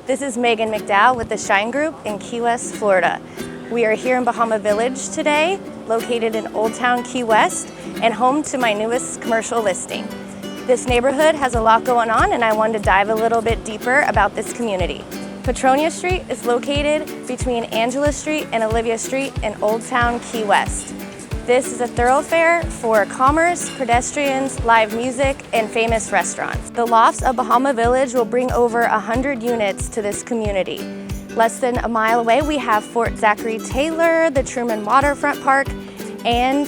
This is Megan McDowell with the Shine Group in Key West, Florida. We are here in Bahama Village today, located in Old Town Key West and home to my newest commercial listing. This neighborhood has a lot going on and I wanted to dive a little bit deeper about this community. Petronia Street is located between Angela Street and Olivia Street in Old Town Key West. This is a thoroughfare for commerce, pedestrians, live music, and famous restaurants. The Lofts of Bahama Village will bring over 100 units to this community. Less than a mile away, we have Fort Zachary Taylor, the Truman Waterfront Park, and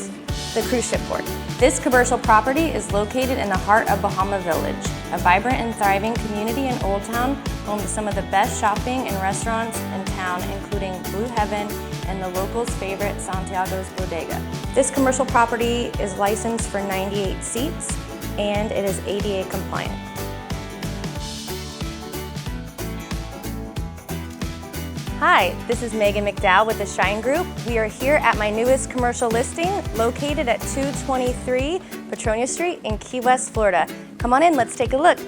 the cruise ship port. This commercial property is located in the heart of Bahama Village, a vibrant and thriving community in Old Town, home to some of the best shopping and restaurants in town, including Blue Heaven and the locals' favorite Santiago's Bodega. This commercial property is licensed for 98 seats and it is ADA compliant. Hi, this is Megan McDowell with the Shine Group. We are here at my newest commercial listing located at 223 Petronia Street in Key West, Florida. Come on in, let's take a look.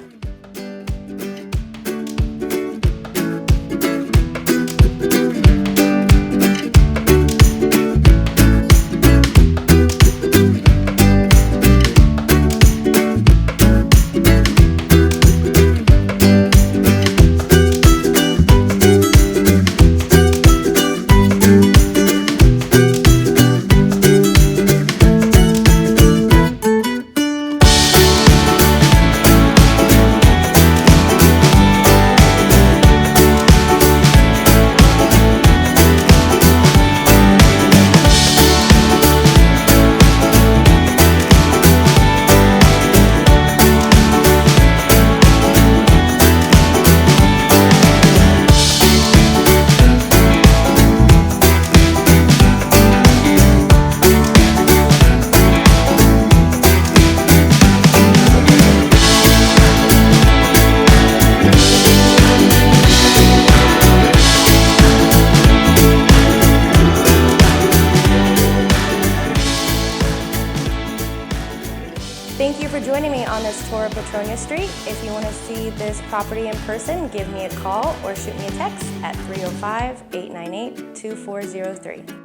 Thank you for joining me on this tour of Petronia Street. If you want to see this property in person, give me a call or shoot me a text at 305-898-2403.